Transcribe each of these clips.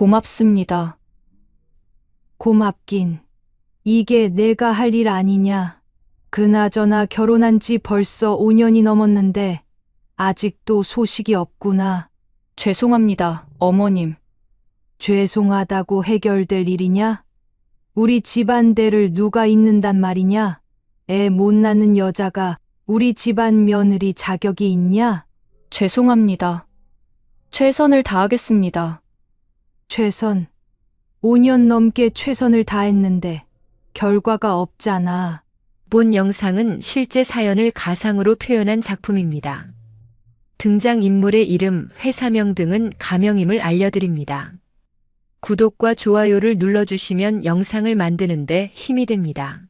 고맙습니다. 고맙긴. 이게 내가 할 일 아니냐. 그나저나 결혼한 지 벌써 5년이 넘었는데 아직도 소식이 없구나. 죄송합니다, 어머님. 죄송하다고 해결될 일이냐? 우리 집안대를 누가 잇는단 말이냐? 애 못 낳는 여자가 우리 집안 며느리 자격이 있냐? 죄송합니다. 최선을 다하겠습니다. 최선. 5년 넘게 최선을 다했는데 결과가 없잖아. 본 영상은 실제 사연을 가상으로 표현한 작품입니다. 등장인물의 이름, 회사명 등은 가명임을 알려드립니다. 구독과 좋아요를 눌러주시면 영상을 만드는데 힘이 됩니다.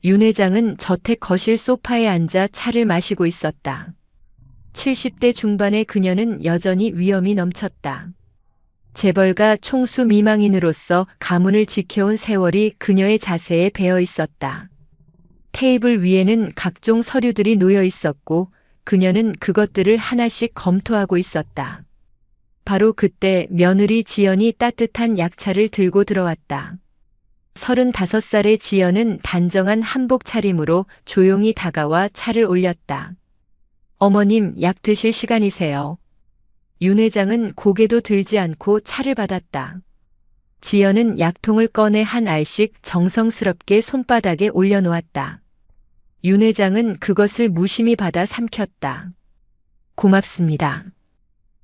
윤 회장은 저택 거실 소파에 앉아 차를 마시고 있었다. 70대 중반의 그녀는 여전히 위엄이 넘쳤다. 재벌가 총수 미망인으로서 가문을 지켜온 세월이 그녀의 자세에 배어 있었다. 테이블 위에는 각종 서류들이 놓여 있었고 그녀는 그것들을 하나씩 검토하고 있었다. 바로 그때 며느리 지연이 따뜻한 약차를 들고 들어왔다. 35살의 지연은 단정한 한복 차림으로 조용히 다가와 차를 올렸다. 어머님, 약 드실 시간이세요. 윤 회장은 고개도 들지 않고 차를 받았다. 지연은 약통을 꺼내 한 알씩 정성스럽게 손바닥에 올려놓았다. 윤 회장은 그것을 무심히 받아 삼켰다. 고맙습니다.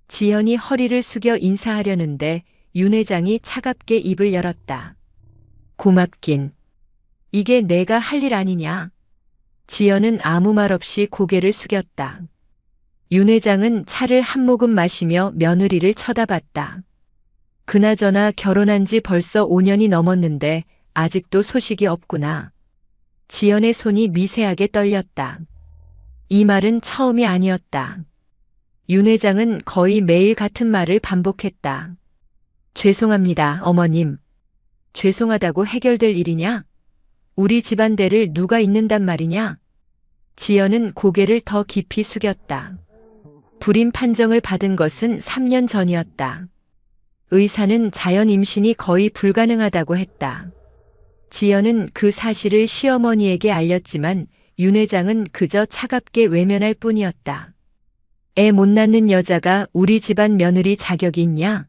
지연이 허리를 숙여 인사하려는데 윤 회장이 차갑게 입을 열었다. 고맙긴. 이게 내가 할 일 아니냐? 지연은 아무 말 없이 고개를 숙였다. 윤 회장은 차를 한 모금 마시며 며느리를 쳐다봤다. 그나저나 결혼한 지 벌써 5년이 넘었는데 아직도 소식이 없구나. 지연의 손이 미세하게 떨렸다. 이 말은 처음이 아니었다. 윤 회장은 거의 매일 같은 말을 반복했다. 죄송합니다, 어머님. 죄송하다고 해결될 일이냐? 우리 집안대를 누가 잇는단 말이냐? 지연은 고개를 더 깊이 숙였다. 불임 판정을 받은 것은 3년 전이었다. 의사는 자연 임신이 거의 불가능하다고 했다. 지연은 그 사실을 시어머니에게 알렸지만 윤 회장은 그저 차갑게 외면할 뿐이었다. 애 못 낳는 여자가 우리 집안 며느리 자격이 있냐?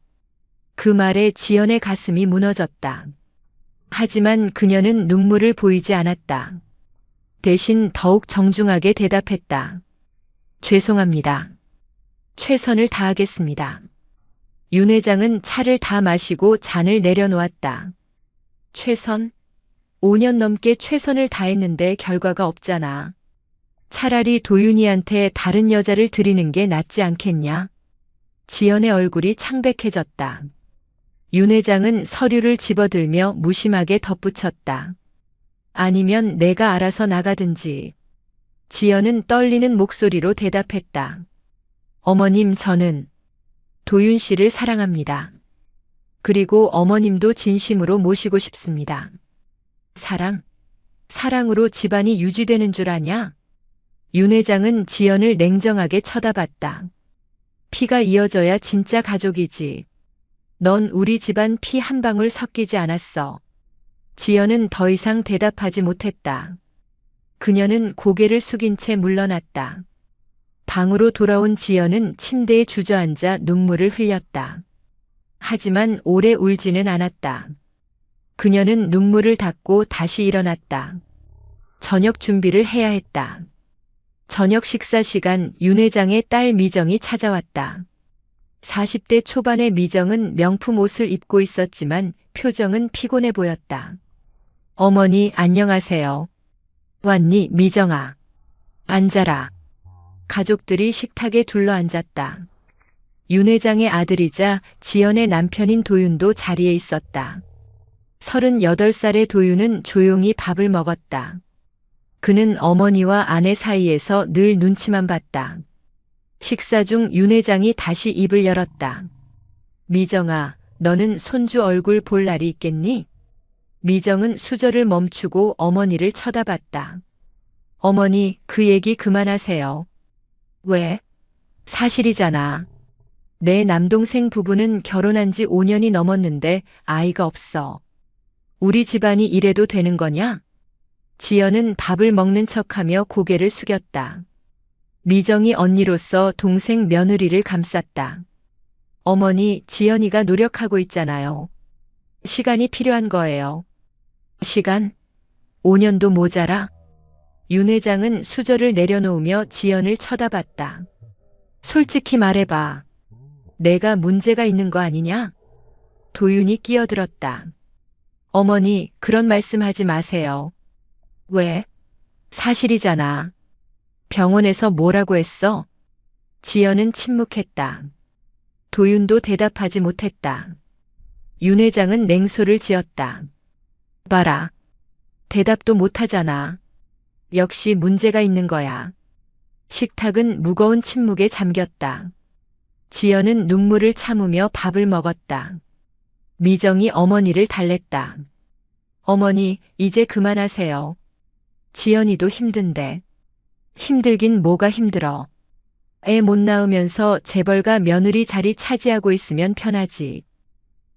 그 말에 지연의 가슴이 무너졌다. 하지만 그녀는 눈물을 보이지 않았다. 대신 더욱 정중하게 대답했다. 죄송합니다. 최선을 다하겠습니다. 윤 회장은 차를 다 마시고 잔을 내려놓았다. 최선? 5년 넘게 최선을 다했는데 결과가 없잖아. 차라리 도윤이한테 다른 여자를 드리는 게 낫지 않겠냐? 지연의 얼굴이 창백해졌다. 윤 회장은 서류를 집어들며 무심하게 덧붙였다. 아니면 내가 알아서 나가든지. 지연은 떨리는 목소리로 대답했다. 어머님, 저는 도윤 씨를 사랑합니다. 그리고 어머님도 진심으로 모시고 싶습니다. 사랑? 사랑으로 집안이 유지되는 줄 아냐? 윤 회장은 지연을 냉정하게 쳐다봤다. 피가 이어져야 진짜 가족이지. 넌 우리 집안 피 한 방울 섞이지 않았어. 지연은 더 이상 대답하지 못했다. 그녀는 고개를 숙인 채 물러났다. 방으로 돌아온 지연은 침대에 주저앉아 눈물을 흘렸다. 하지만 오래 울지는 않았다. 그녀는 눈물을 닦고 다시 일어났다. 저녁 준비를 해야 했다. 저녁 식사 시간 윤 회장의 딸 미정이 찾아왔다. 40대 초반의 미정은 명품 옷을 입고 있었지만 표정은 피곤해 보였다. 어머니, 안녕하세요. 왔니, 미정아? 앉아라. 가족들이 식탁에 둘러앉았다. 윤 회장의 아들이자 지연의 남편인 도윤도 자리에 있었다. 38살의 도윤은 조용히 밥을 먹었다. 그는 어머니와 아내 사이에서 늘 눈치만 봤다. 식사 중 윤 회장이 다시 입을 열었다. 미정아, 너는 손주 얼굴 볼 날이 있겠니? 미정은 수저를 멈추고 어머니를 쳐다봤다. 어머니, 그 얘기 그만하세요. 왜? 사실이잖아. 내 남동생 부부는 결혼한 지 5년이 넘었는데 아이가 없어. 우리 집안이 이래도 되는 거냐? 지연은 밥을 먹는 척하며 고개를 숙였다. 미정이 언니로서 동생 며느리를 감쌌다. 어머니, 지연이가 노력하고 있잖아요. 시간이 필요한 거예요. 시간? 5년도 모자라? 윤 회장은 수저를 내려놓으며 지연을 쳐다봤다. 솔직히 말해봐. 내가 문제가 있는 거 아니냐? 도윤이 끼어들었다. 어머니, 그런 말씀하지 마세요. 왜? 사실이잖아. 병원에서 뭐라고 했어? 지연은 침묵했다. 도윤도 대답하지 못했다. 윤 회장은 냉소를 지었다. 봐라. 대답도 못하잖아. 역시 문제가 있는 거야. 식탁은 무거운 침묵에 잠겼다. 지연은 눈물을 참으며 밥을 먹었다. 미정이 어머니를 달랬다. 어머니, 이제 그만하세요. 지연이도 힘든데. 힘들긴 뭐가 힘들어. 애 못 낳으면서 재벌가 며느리 자리 차지하고 있으면 편하지.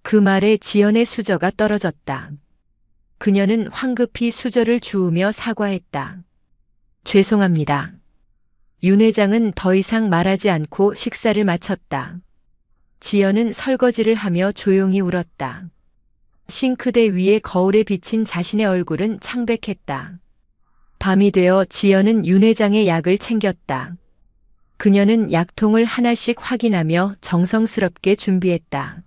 그 말에 지연의 수저가 떨어졌다. 그녀는 황급히 수저를 주우며 사과했다. 죄송합니다. 윤 회장은 더 이상 말하지 않고 식사를 마쳤다. 지연은 설거지를 하며 조용히 울었다. 싱크대 위에 거울에 비친 자신의 얼굴은 창백했다. 밤이 되어 지연은 윤 회장의 약을 챙겼다. 그녀는 약통을 하나씩 확인하며 정성스럽게 준비했다.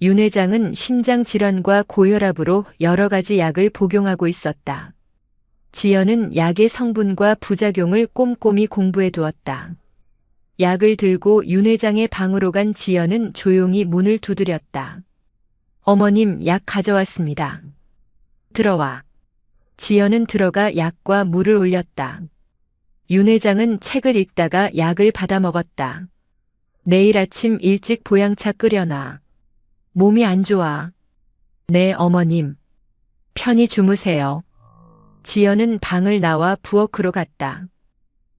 윤 회장은 심장 질환과 고혈압으로 여러 가지 약을 복용하고 있었다. 지연은 약의 성분과 부작용을 꼼꼼히 공부해 두었다. 약을 들고 윤 회장의 방으로 간 지연은 조용히 문을 두드렸다. 어머님, 약 가져왔습니다. 들어와. 지연은 들어가 약과 물을 올렸다. 윤 회장은 책을 읽다가 약을 받아 먹었다. 내일 아침 일찍 보양차 끓여놔. 몸이 안 좋아. 네, 어머님. 편히 주무세요. 지연은 방을 나와 부엌으로 갔다.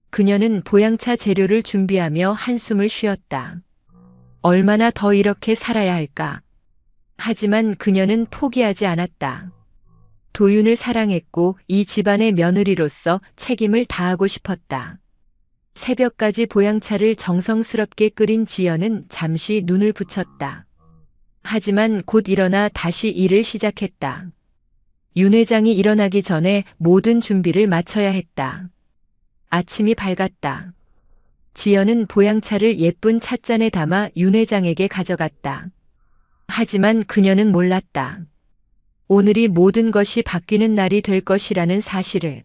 그녀는 보양차 재료를 준비하며 한숨을 쉬었다. 얼마나 더 이렇게 살아야 할까? 하지만 그녀는 포기하지 않았다. 도윤을 사랑했고 이 집안의 며느리로서 책임을 다하고 싶었다. 새벽까지 보양차를 정성스럽게 끓인 지연은 잠시 눈을 붙였다. 하지만 곧 일어나 다시 일을 시작했다. 윤 회장이 일어나기 전에 모든 준비를 마쳐야 했다. 아침이 밝았다. 지연은 보양차를 예쁜 찻잔에 담아 윤 회장에게 가져갔다. 하지만 그녀는 몰랐다. 오늘이 모든 것이 바뀌는 날이 될 것이라는 사실을.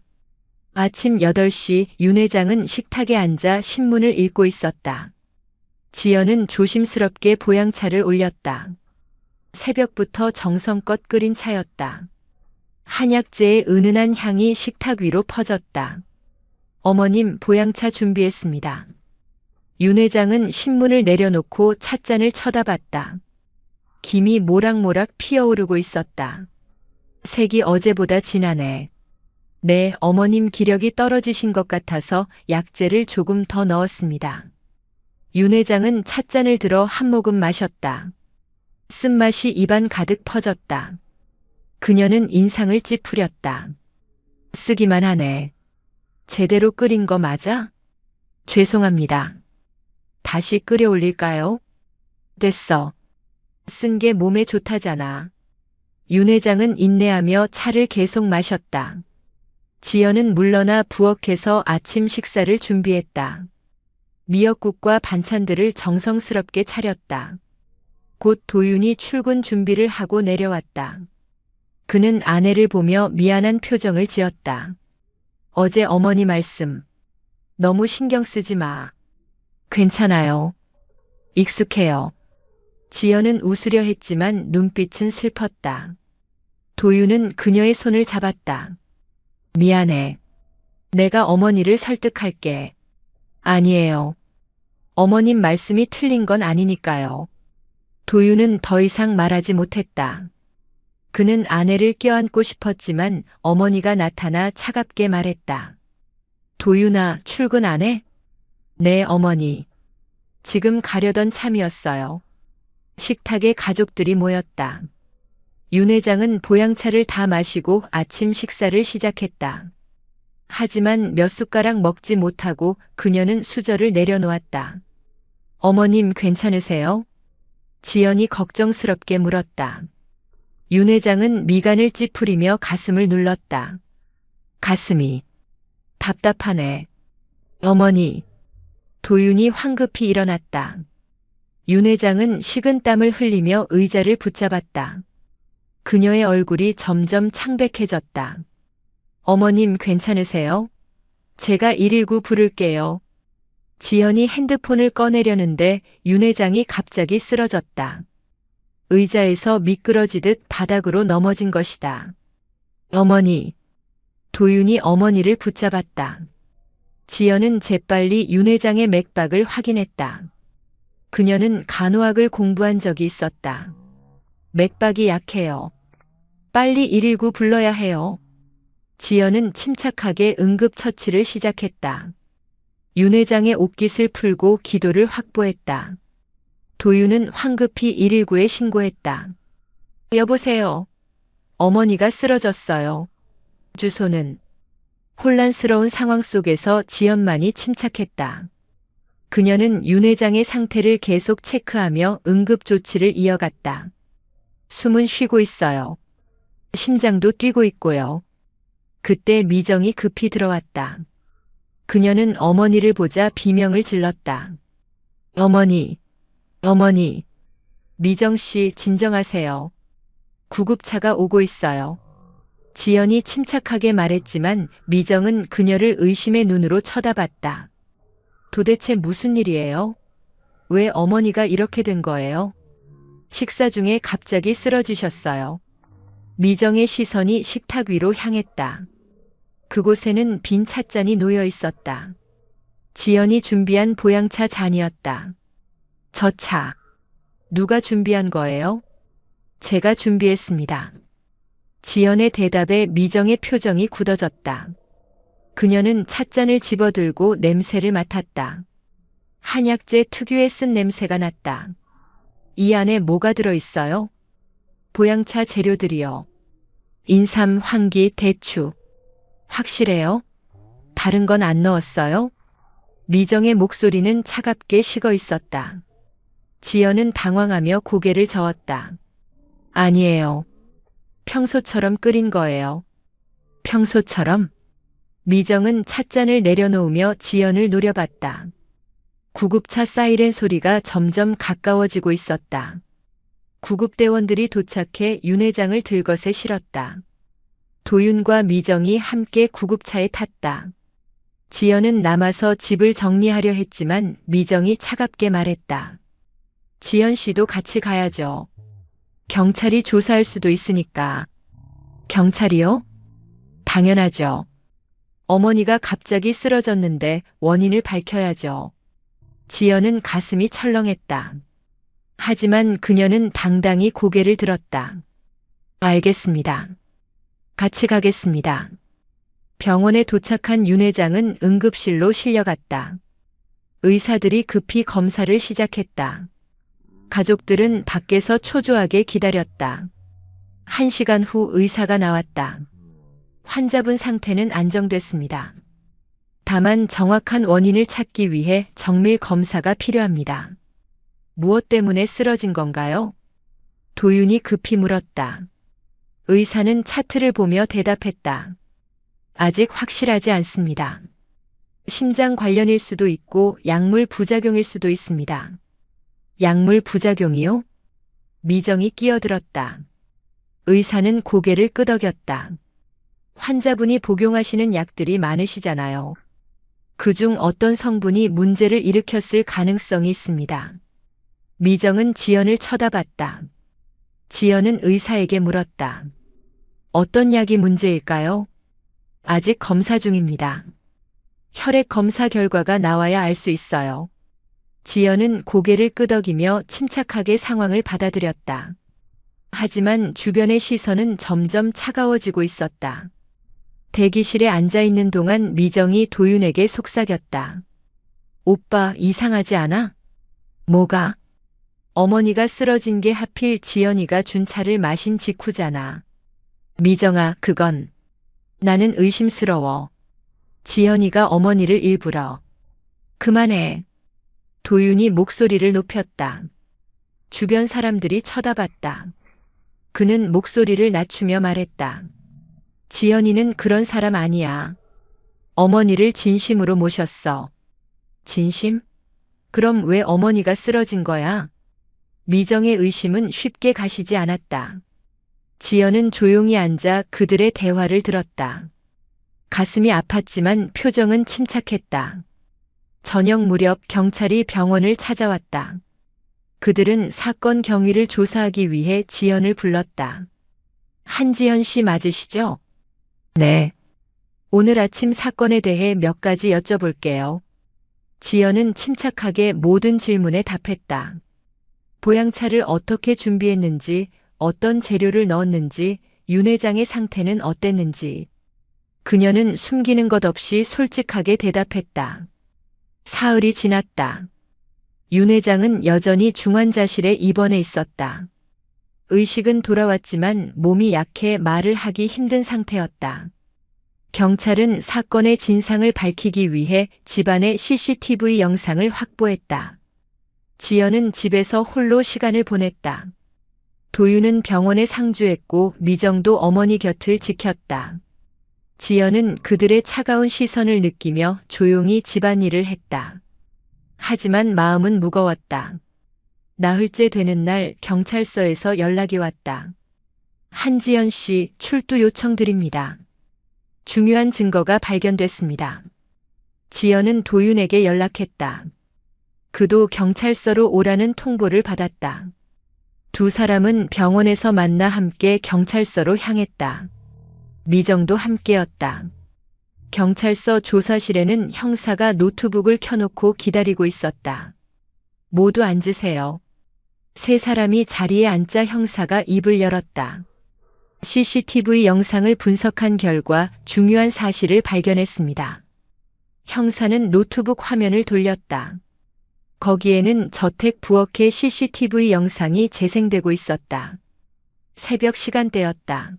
아침 8시 윤 회장은 식탁에 앉아 신문을 읽고 있었다. 지연은 조심스럽게 보양차를 올렸다. 새벽부터 정성껏 끓인 차였다. 한약재의 은은한 향이 식탁 위로 퍼졌다. 어머님, 보양차 준비했습니다. 윤 회장은 신문을 내려놓고 찻잔을 쳐다봤다. 김이 모락모락 피어오르고 있었다. 색이 어제보다 진하네. 네, 어머님 기력이 떨어지신 것 같아서 약재를 조금 더 넣었습니다. 윤 회장은 찻잔을 들어 한 모금 마셨다. 쓴맛이 입안 가득 퍼졌다. 그녀는 인상을 찌푸렸다. 쓰기만 하네. 제대로 끓인 거 맞아? 죄송합니다. 다시 끓여 올릴까요? 됐어. 쓴 게 몸에 좋다잖아. 윤 회장은 인내하며 차를 계속 마셨다. 지연은 물러나 부엌에서 아침 식사를 준비했다. 미역국과 반찬들을 정성스럽게 차렸다. 곧 도윤이 출근 준비를 하고 내려왔다. 그는 아내를 보며 미안한 표정을 지었다. 어제 어머니 말씀. 너무 신경 쓰지 마. 괜찮아요. 익숙해요. 지연은 웃으려 했지만 눈빛은 슬펐다. 도윤은 그녀의 손을 잡았다. 미안해. 내가 어머니를 설득할게. 아니에요. 어머님 말씀이 틀린 건 아니니까요. 도윤은 더 이상 말하지 못했다. 그는 아내를 껴안고 싶었지만 어머니가 나타나 차갑게 말했다. 도윤아, 출근 안 해? 네, 어머니. 지금 가려던 참이었어요. 식탁에 가족들이 모였다. 윤 회장은 보양차를 다 마시고 아침 식사를 시작했다. 하지만 몇 숟가락 먹지 못하고 그녀는 수저를 내려놓았다. 어머님 괜찮으세요? 지연이 걱정스럽게 물었다. 윤 회장은 미간을 찌푸리며 가슴을 눌렀다. 가슴이 답답하네. 어머니. 도윤이 황급히 일어났다. 윤 회장은 식은땀을 흘리며 의자를 붙잡았다. 그녀의 얼굴이 점점 창백해졌다. 어머님 괜찮으세요? 제가 119 부를게요. 지연이 핸드폰을 꺼내려는데 윤 회장이 갑자기 쓰러졌다. 의자에서 미끄러지듯 바닥으로 넘어진 것이다. 어머니. 도윤이 어머니를 붙잡았다. 지연은 재빨리 윤 회장의 맥박을 확인했다. 그녀는 간호학을 공부한 적이 있었다. 맥박이 약해요. 빨리 119 불러야 해요. 지연은 침착하게 응급처치를 시작했다. 윤 회장의 옷깃을 풀고 기도를 확보했다. 도윤은 황급히 119에 신고했다. 여보세요. 어머니가 쓰러졌어요. 주소는. 혼란스러운 상황 속에서 지연만이 침착했다. 그녀는 윤 회장의 상태를 계속 체크하며 응급조치를 이어갔다. 숨은 쉬고 있어요. 심장도 뛰고 있고요. 그때 미정이 급히 들어왔다. 그녀는 어머니를 보자 비명을 질렀다. 어머니, 어머니. 미정 씨 진정하세요. 구급차가 오고 있어요. 지연이 침착하게 말했지만 미정은 그녀를 의심의 눈으로 쳐다봤다. 도대체 무슨 일이에요? 왜 어머니가 이렇게 된 거예요? 식사 중에 갑자기 쓰러지셨어요. 미정의 시선이 식탁 위로 향했다. 그곳에는 빈 찻잔이 놓여 있었다. 지연이 준비한 보양차 잔이었다. 저 차. 누가 준비한 거예요? 제가 준비했습니다. 지연의 대답에 미정의 표정이 굳어졌다. 그녀는 찻잔을 집어들고 냄새를 맡았다. 한약재 특유의 쓴 냄새가 났다. 이 안에 뭐가 들어있어요? 보양차 재료들이요. 인삼, 황기, 대추. 확실해요? 다른 건 안 넣었어요? 미정의 목소리는 차갑게 식어 있었다. 지연은 당황하며 고개를 저었다. 아니에요. 평소처럼 끓인 거예요. 평소처럼? 미정은 찻잔을 내려놓으며 지연을 노려봤다. 구급차 사이렌 소리가 점점 가까워지고 있었다. 구급대원들이 도착해 윤 회장을 들것에 실었다. 도윤과 미정이 함께 구급차에 탔다. 지연은 남아서 집을 정리하려 했지만 미정이 차갑게 말했다. 지연 씨도 같이 가야죠. 경찰이 조사할 수도 있으니까. 경찰이요? 당연하죠. 어머니가 갑자기 쓰러졌는데 원인을 밝혀야죠. 지연은 가슴이 철렁했다. 하지만 그녀는 당당히 고개를 들었다. 알겠습니다. 같이 가겠습니다. 병원에 도착한 윤 회장은 응급실로 실려갔다. 의사들이 급히 검사를 시작했다. 가족들은 밖에서 초조하게 기다렸다. 1시간 후 의사가 나왔다. 환자분 상태는 안정됐습니다. 다만 정확한 원인을 찾기 위해 정밀 검사가 필요합니다. 무엇 때문에 쓰러진 건가요? 도윤이 급히 물었다. 의사는 차트를 보며 대답했다. 아직 확실하지 않습니다. 심장 관련일 수도 있고 약물 부작용일 수도 있습니다. 약물 부작용이요? 미정이 끼어들었다. 의사는 고개를 끄덕였다. 환자분이 복용하시는 약들이 많으시잖아요. 그중 어떤 성분이 문제를 일으켰을 가능성이 있습니다. 미정은 지연을 쳐다봤다. 지연은 의사에게 물었다. 어떤 약이 문제일까요? 아직 검사 중입니다. 혈액 검사 결과가 나와야 알 수 있어요. 지연은 고개를 끄덕이며 침착하게 상황을 받아들였다. 하지만 주변의 시선은 점점 차가워지고 있었다. 대기실에 앉아 있는 동안 미정이 도윤에게 속삭였다. 오빠 이상하지 않아? 뭐가? 어머니가 쓰러진 게 하필 지연이가 준 차를 마신 직후잖아. 미정아, 그건. 나는 의심스러워. 지연이가 어머니를 일부러. 그만해. 도윤이 목소리를 높였다. 주변 사람들이 쳐다봤다. 그는 목소리를 낮추며 말했다. 지연이는 그런 사람 아니야. 어머니를 진심으로 모셨어. 진심? 그럼 왜 어머니가 쓰러진 거야? 미정의 의심은 쉽게 가시지 않았다. 지연은 조용히 앉아 그들의 대화를 들었다. 가슴이 아팠지만 표정은 침착했다. 저녁 무렵 경찰이 병원을 찾아왔다. 그들은 사건 경위를 조사하기 위해 지연을 불렀다. 한지연 씨 맞으시죠? 네. 오늘 아침 사건에 대해 몇 가지 여쭤볼게요. 지연은 침착하게 모든 질문에 답했다. 보양차를 어떻게 준비했는지, 어떤 재료를 넣었는지, 윤 회장의 상태는 어땠는지. 그녀는 숨기는 것 없이 솔직하게 대답했다. 사흘이 지났다. 윤 회장은 여전히 중환자실에 입원해 있었다. 의식은 돌아왔지만 몸이 약해 말을 하기 힘든 상태였다. 경찰은 사건의 진상을 밝히기 위해 집안의 CCTV 영상을 확보했다. 지연은 집에서 홀로 시간을 보냈다. 도윤은 병원에 상주했고 미정도 어머니 곁을 지켰다. 지연은 그들의 차가운 시선을 느끼며 조용히 집안일을 했다. 하지만 마음은 무거웠다. 나흘째 되는 날 경찰서에서 연락이 왔다. 한지연 씨 출두 요청드립니다. 중요한 증거가 발견됐습니다. 지연은 도윤에게 연락했다. 그도 경찰서로 오라는 통보를 받았다. 두 사람은 병원에서 만나 함께 경찰서로 향했다. 미정도 함께였다. 경찰서 조사실에는 형사가 노트북을 켜놓고 기다리고 있었다. 모두 앉으세요. 세 사람이 자리에 앉자 형사가 입을 열었다. CCTV 영상을 분석한 결과 중요한 사실을 발견했습니다. 형사는 노트북 화면을 돌렸다. 거기에는 저택 부엌의 CCTV 영상이 재생되고 있었다. 새벽 시간대였다.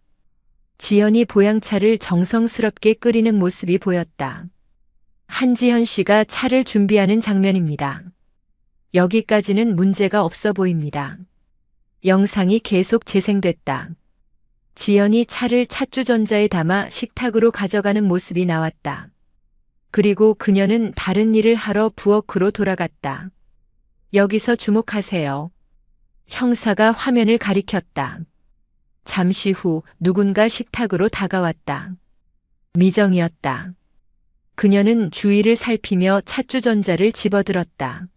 지연이 보양차를 정성스럽게 끓이는 모습이 보였다. 한지현 씨가 차를 준비하는 장면입니다. 여기까지는 문제가 없어 보입니다. 영상이 계속 재생됐다. 지연이 차를 찻주전자에 담아 식탁으로 가져가는 모습이 나왔다. 그리고 그녀는 다른 일을 하러 부엌으로 돌아갔다. 여기서 주목하세요. 형사가 화면을 가리켰다. 잠시 후 누군가 식탁으로 다가왔다. 미정이었다. 그녀는 주위를 살피며 찻주전자를 집어들었다.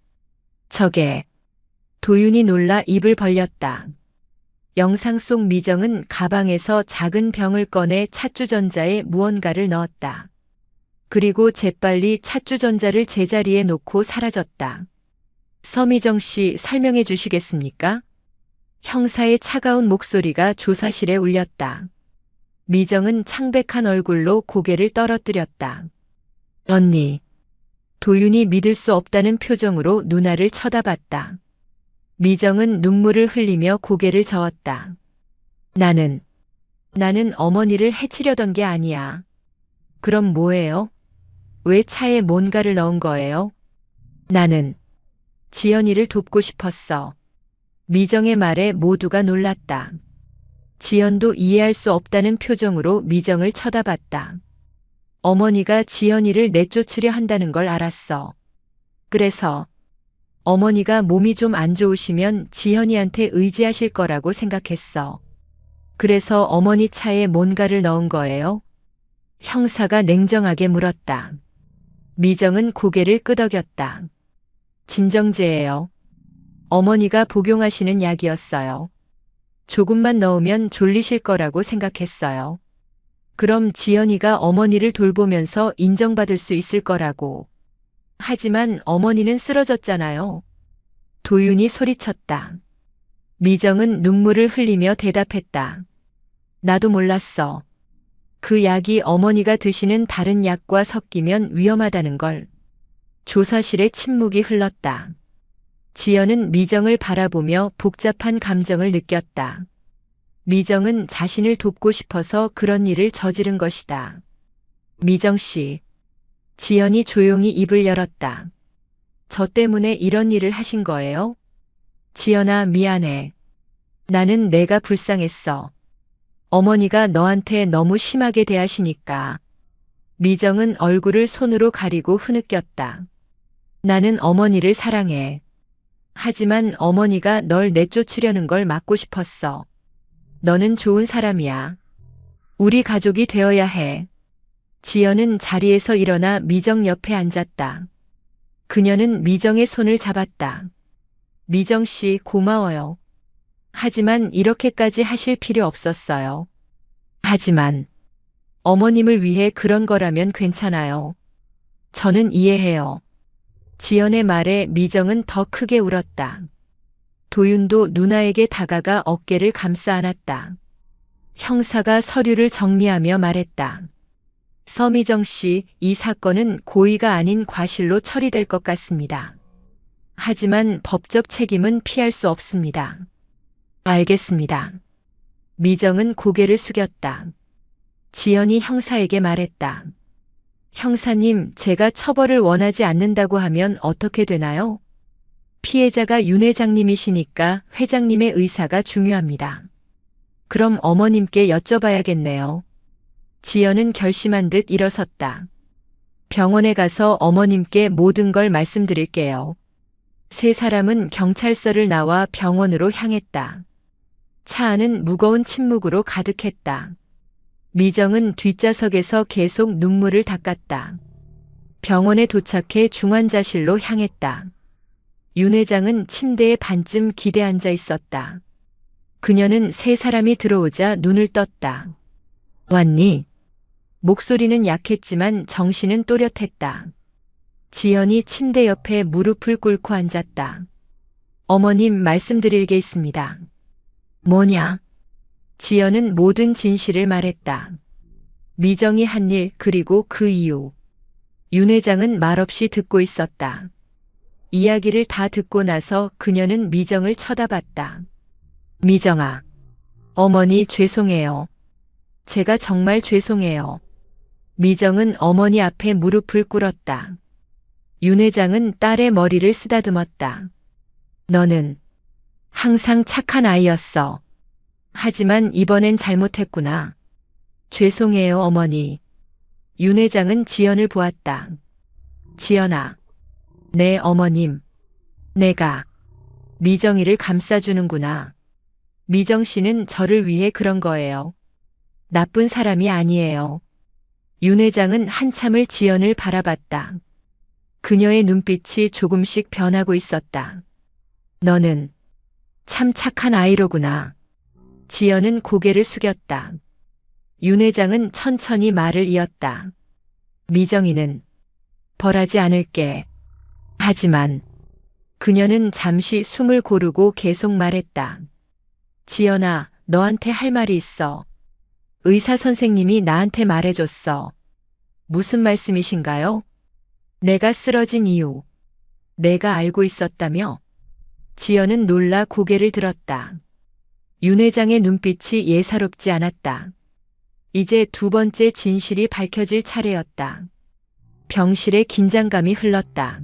저게. 도윤이 놀라 입을 벌렸다. 영상 속 미정은 가방에서 작은 병을 꺼내 찻주전자에 무언가를 넣었다. 그리고 재빨리 찻주전자를 제자리에 놓고 사라졌다. 서미정 씨 설명해 주시겠습니까? 형사의 차가운 목소리가 조사실에 울렸다. 미정은 창백한 얼굴로 고개를 떨어뜨렸다. 언니. 도윤이 믿을 수 없다는 표정으로 누나를 쳐다봤다. 미정은 눈물을 흘리며 고개를 저었다. 나는 어머니를 해치려던 게 아니야. 그럼 뭐예요? 왜 차에 뭔가를 넣은 거예요? 나는 지연이를 돕고 싶었어. 미정의 말에 모두가 놀랐다. 지연도 이해할 수 없다는 표정으로 미정을 쳐다봤다. 어머니가 지연이를 내쫓으려 한다는 걸 알았어. 그래서 어머니가 몸이 좀 안 좋으시면 지연이한테 의지하실 거라고 생각했어. 그래서 어머니 차에 뭔가를 넣은 거예요? 형사가 냉정하게 물었다. 미정은 고개를 끄덕였다. 진정제예요. 어머니가 복용하시는 약이었어요. 조금만 넣으면 졸리실 거라고 생각했어요. 그럼 지연이가 어머니를 돌보면서 인정받을 수 있을 거라고. 하지만 어머니는 쓰러졌잖아요. 도윤이 소리쳤다. 미정은 눈물을 흘리며 대답했다. 나도 몰랐어. 그 약이 어머니가 드시는 다른 약과 섞이면 위험하다는 걸. 조사실에 침묵이 흘렀다. 지연은 미정을 바라보며 복잡한 감정을 느꼈다. 미정은 자신을 돕고 싶어서 그런 일을 저지른 것이다. 미정 씨. 지연이 조용히 입을 열었다. 저 때문에 이런 일을 하신 거예요? 지연아, 미안해. 나는 내가 불쌍했어. 어머니가 너한테 너무 심하게 대하시니까. 미정은 얼굴을 손으로 가리고 흐느꼈다. 나는 어머니를 사랑해. 하지만 어머니가 널 내쫓으려는 걸 막고 싶었어. 너는 좋은 사람이야. 우리 가족이 되어야 해. 지연은 자리에서 일어나 미정 옆에 앉았다. 그녀는 미정의 손을 잡았다. 미정 씨, 고마워요. 하지만 이렇게까지 하실 필요 없었어요. 하지만 어머님을 위해 그런 거라면 괜찮아요. 저는 이해해요. 지연의 말에 미정은 더 크게 울었다. 도윤도 누나에게 다가가 어깨를 감싸 안았다. 형사가 서류를 정리하며 말했다. 서미정 씨, 이 사건은 고의가 아닌 과실로 처리될 것 같습니다. 하지만 법적 책임은 피할 수 없습니다. 알겠습니다. 미정은 고개를 숙였다. 지연이 형사에게 말했다. 형사님, 제가 처벌을 원하지 않는다고 하면 어떻게 되나요? 피해자가 윤 회장님이시니까 회장님의 의사가 중요합니다. 그럼 어머님께 여쭤봐야겠네요. 지연은 결심한 듯 일어섰다. 병원에 가서 어머님께 모든 걸 말씀드릴게요. 세 사람은 경찰서를 나와 병원으로 향했다. 차 안은 무거운 침묵으로 가득했다. 미정은 뒷좌석에서 계속 눈물을 닦았다. 병원에 도착해 중환자실로 향했다. 윤 회장은 침대에 반쯤 기대 앉아 있었다. 그녀는 세 사람이 들어오자 눈을 떴다. 왔니? 목소리는 약했지만 정신은 또렷했다. 지연이 침대 옆에 무릎을 꿇고 앉았다. 어머님, 말씀드릴 게 있습니다. 뭐냐? 지연은 모든 진실을 말했다. 미정이 한 일, 그리고 그 이유. 윤 회장은 말없이 듣고 있었다. 이야기를 다 듣고 나서 그녀는 미정을 쳐다봤다. 미정아. 어머니, 죄송해요. 제가 정말 죄송해요. 미정은 어머니 앞에 무릎을 꿇었다. 윤 회장은 딸의 머리를 쓰다듬었다. 너는 항상 착한 아이였어. 하지만 이번엔 잘못했구나. 죄송해요, 어머니. 윤 회장은 지연을 보았다. 지연아. 네, 어머님. 내가 미정이를 감싸주는구나. 미정 씨는 저를 위해 그런 거예요. 나쁜 사람이 아니에요. 윤 회장은 한참을 지연을 바라봤다. 그녀의 눈빛이 조금씩 변하고 있었다. 너는 참 착한 아이로구나. 지연은 고개를 숙였다. 윤 회장은 천천히 말을 이었다. 미정이는 벌하지 않을게. 하지만 그녀는 잠시 숨을 고르고 계속 말했다. 지연아, 너한테 할 말이 있어. 의사 선생님이 나한테 말해줬어. 무슨 말씀이신가요? 내가 쓰러진 이유. 내가 알고 있었다며? 지연은 놀라 고개를 들었다. 윤 회장의 눈빛이 예사롭지 않았다. 이제 두 번째 진실이 밝혀질 차례였다. 병실에 긴장감이 흘렀다.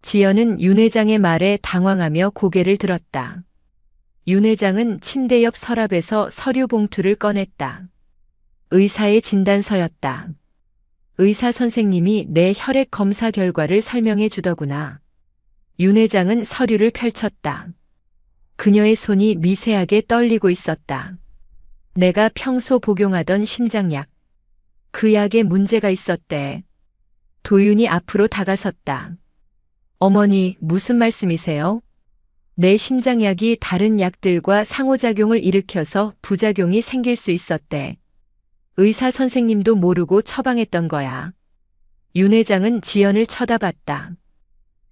지연은 윤 회장의 말에 당황하며 고개를 들었다. 윤 회장은 침대 옆 서랍에서 서류 봉투를 꺼냈다. 의사의 진단서였다. 의사 선생님이 내 혈액 검사 결과를 설명해 주더구나. 윤 회장은 서류를 펼쳤다. 그녀의 손이 미세하게 떨리고 있었다. 내가 평소 복용하던 심장약. 그 약에 문제가 있었대. 도윤이 앞으로 다가섰다. 어머니, 무슨 말씀이세요? 내 심장약이 다른 약들과 상호작용을 일으켜서 부작용이 생길 수 있었대. 의사 선생님도 모르고 처방했던 거야. 윤 회장은 지연을 쳐다봤다.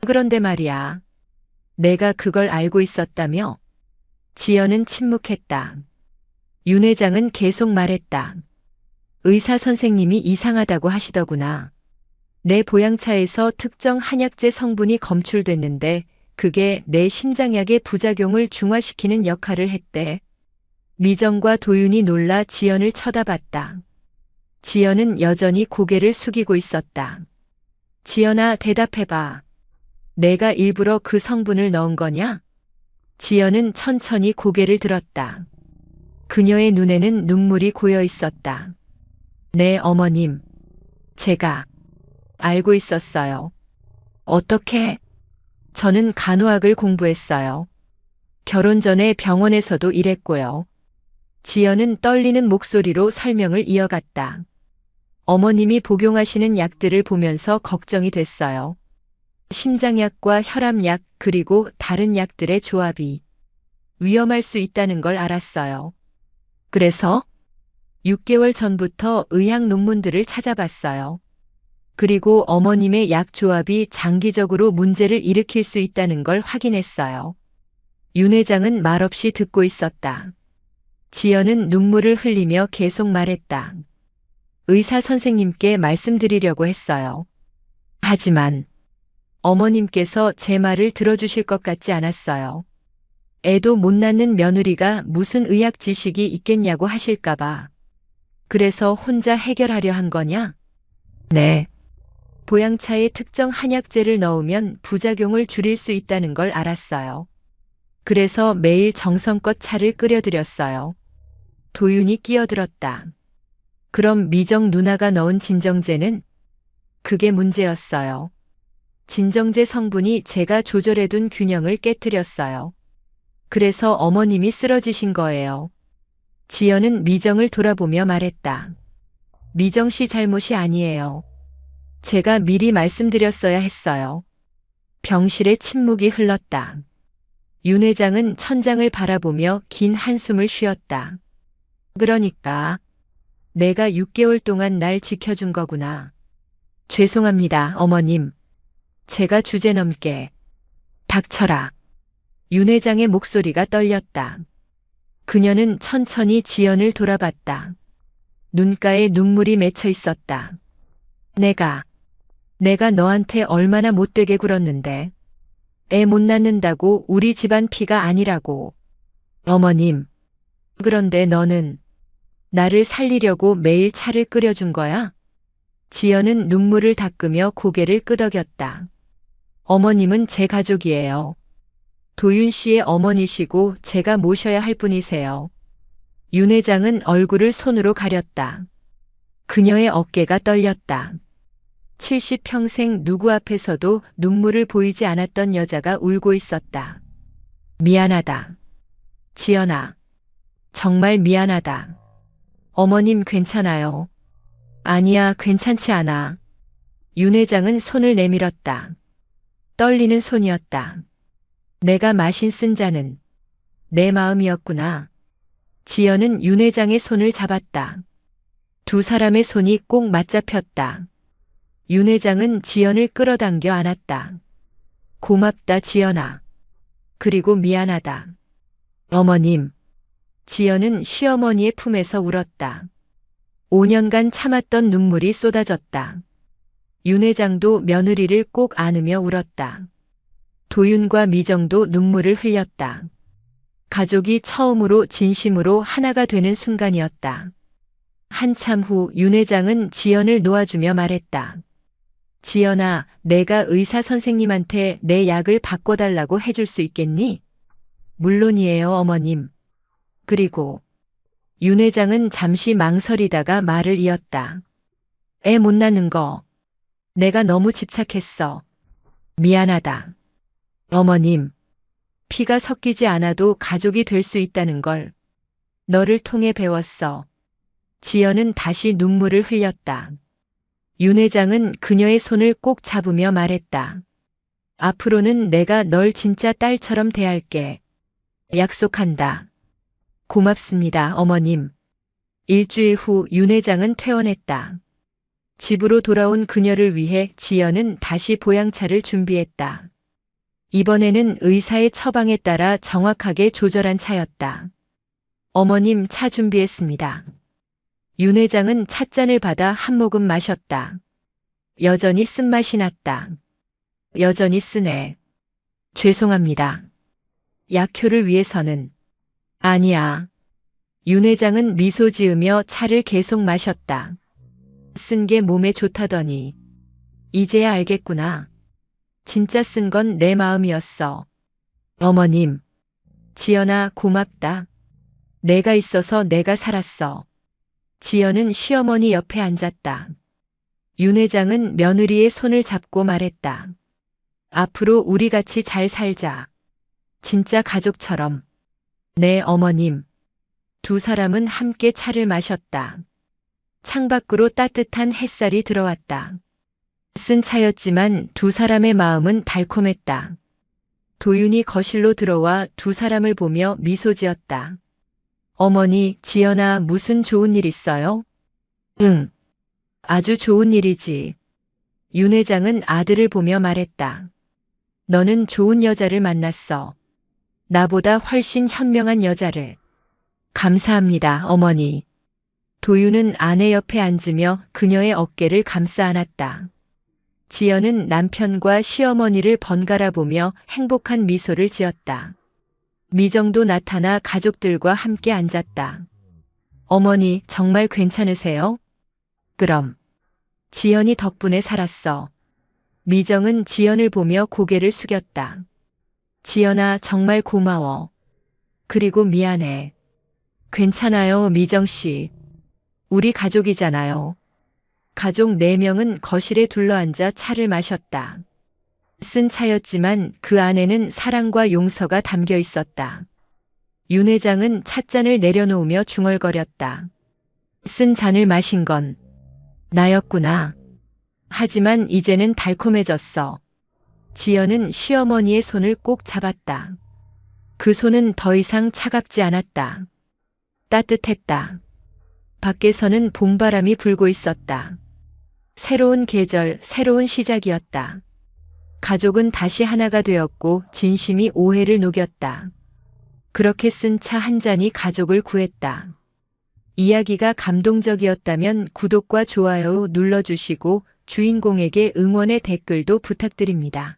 그런데 말이야. 내가 그걸 알고 있었다며? 지연은 침묵했다. 윤 회장은 계속 말했다. 의사 선생님이 이상하다고 하시더구나. 내 보양차에서 특정 한약재 성분이 검출됐는데 그게 내 심장약의 부작용을 중화시키는 역할을 했대. 미정과 도윤이 놀라 지연을 쳐다봤다. 지연은 여전히 고개를 숙이고 있었다. 지연아, 대답해봐. 내가 일부러 그 성분을 넣은 거냐? 지연은 천천히 고개를 들었다. 그녀의 눈에는 눈물이 고여 있었다. 네, 어머님. 제가 알고 있었어요. 어떻게? 저는 간호학을 공부했어요. 결혼 전에 병원에서도 일했고요. 지연은 떨리는 목소리로 설명을 이어갔다. 어머님이 복용하시는 약들을 보면서 걱정이 됐어요. 심장약과 혈압약 그리고 다른 약들의 조합이 위험할 수 있다는 걸 알았어요. 그래서 6개월 전부터 의학 논문들을 찾아봤어요. 그리고 어머님의 약 조합이 장기적으로 문제를 일으킬 수 있다는 걸 확인했어요. 윤 회장은 말없이 듣고 있었다. 지연은 눈물을 흘리며 계속 말했다. 의사 선생님께 말씀드리려고 했어요. 하지만 어머님께서 제 말을 들어주실 것 같지 않았어요. 애도 못 낳는 며느리가 무슨 의학 지식이 있겠냐고 하실까봐. 그래서 혼자 해결하려 한 거냐? 네. 보양차에 특정 한약재를 넣으면 부작용을 줄일 수 있다는 걸 알았어요. 그래서 매일 정성껏 차를 끓여드렸어요. 도윤이 끼어들었다. 그럼 미정 누나가 넣은 진정제는? 그게 문제였어요. 진정제 성분이 제가 조절해둔 균형을 깨뜨렸어요. 그래서 어머님이 쓰러지신 거예요. 지연은 미정을 돌아보며 말했다. 미정 씨 잘못이 아니에요. 제가 미리 말씀드렸어야 했어요. 병실에 침묵이 흘렀다. 윤 회장은 천장을 바라보며 긴 한숨을 쉬었다. 그러니까 내가 6개월 동안 날 지켜준 거구나. 죄송합니다, 어머님. 제가 주제넘게. 닥쳐라. 윤 회장의 목소리가 떨렸다. 그녀는 천천히 지연을 돌아봤다. 눈가에 눈물이 맺혀 있었다. 내가 너한테 얼마나 못되게 굴었는데. 애 못 낳는다고 우리 집안 피가 아니라고. 어머님. 그런데 너는 나를 살리려고 매일 차를 끓여준 거야? 지연은 눈물을 닦으며 고개를 끄덕였다. 어머님은 제 가족이에요. 도윤 씨의 어머니시고 제가 모셔야 할 분이세요. 윤 회장은 얼굴을 손으로 가렸다. 그녀의 어깨가 떨렸다. 70평생 누구 앞에서도 눈물을 보이지 않았던 여자가 울고 있었다. 미안하다. 지연아. 정말 미안하다. 어머님 괜찮아요. 아니야, 괜찮지 않아. 윤 회장은 손을 내밀었다. 떨리는 손이었다. 내가 마신 쓴 잔은 내 마음이었구나. 지연은 윤 회장의 손을 잡았다. 두 사람의 손이 꼭 맞잡혔다. 윤 회장은 지연을 끌어당겨 안았다. 고맙다, 지연아. 그리고 미안하다. 어머님. 지연은 시어머니의 품에서 울었다. 5년간 참았던 눈물이 쏟아졌다. 윤 회장도 며느리를 꼭 안으며 울었다. 도윤과 미정도 눈물을 흘렸다. 가족이 처음으로 진심으로 하나가 되는 순간이었다. 한참 후 윤 회장은 지연을 놓아주며 말했다. 지연아, 내가 의사 선생님한테 내 약을 바꿔달라고 해줄 수 있겠니? 물론이에요, 어머님. 그리고 윤 회장은 잠시 망설이다가 말을 이었다. 애 못 낳는 거. 내가 너무 집착했어. 미안하다. 어머님. 피가 섞이지 않아도 가족이 될 수 있다는 걸 너를 통해 배웠어. 지연은 다시 눈물을 흘렸다. 윤 회장은 그녀의 손을 꼭 잡으며 말했다. 앞으로는 내가 널 진짜 딸처럼 대할게. 약속한다. 고맙습니다, 어머님. 일주일 후 윤 회장은 퇴원했다. 집으로 돌아온 그녀를 위해 지연은 다시 보양차를 준비했다. 이번에는 의사의 처방에 따라 정확하게 조절한 차였다. 어머님, 차 준비했습니다. 윤 회장은 찻잔을 받아 한 모금 마셨다. 여전히 쓴맛이 났다. 여전히 쓰네. 죄송합니다. 약효를 위해서는. 아니야. 윤 회장은 미소 지으며 차를 계속 마셨다. 쓴 게 몸에 좋다더니. 이제야 알겠구나. 진짜 쓴 건 내 마음이었어. 어머님. 지연아, 고맙다. 내가 있어서 내가 살았어. 지연은 시어머니 옆에 앉았다. 윤 회장은 며느리의 손을 잡고 말했다. 앞으로 우리 같이 잘 살자. 진짜 가족처럼. 네, 어머님. 두 사람은 함께 차를 마셨다. 창밖으로 따뜻한 햇살이 들어왔다. 쓴 차였지만 두 사람의 마음은 달콤했다. 도윤이 거실로 들어와 두 사람을 보며 미소 지었다. 어머니, 지연아, 무슨 좋은 일 있어요? 응. 아주 좋은 일이지. 윤 회장은 아들을 보며 말했다. 너는 좋은 여자를 만났어. 나보다 훨씬 현명한 여자를. 감사합니다, 어머니. 도윤은 아내 옆에 앉으며 그녀의 어깨를 감싸 안았다. 지연은 남편과 시어머니를 번갈아 보며 행복한 미소를 지었다. 미정도 나타나 가족들과 함께 앉았다. 어머니, 정말 괜찮으세요? 그럼. 지연이 덕분에 살았어. 미정은 지연을 보며 고개를 숙였다. 지연아, 정말 고마워. 그리고 미안해. 괜찮아요, 미정 씨. 우리 가족이잖아요. 가족 4명은 거실에 둘러앉아 차를 마셨다. 쓴 차였지만 그 안에는 사랑과 용서가 담겨 있었다. 윤 회장은 찻잔을 내려놓으며 중얼거렸다. 쓴 잔을 마신 건 나였구나. 하지만 이제는 달콤해졌어. 지연은 시어머니의 손을 꼭 잡았다. 그 손은 더 이상 차갑지 않았다. 따뜻했다. 밖에서는 봄바람이 불고 있었다. 새로운 계절, 새로운 시작이었다. 가족은 다시 하나가 되었고 진심이 오해를 녹였다. 그렇게 쓴 차 한 잔이 가족을 구했다. 이야기가 감동적이었다면 구독과 좋아요 눌러주시고 주인공에게 응원의 댓글도 부탁드립니다.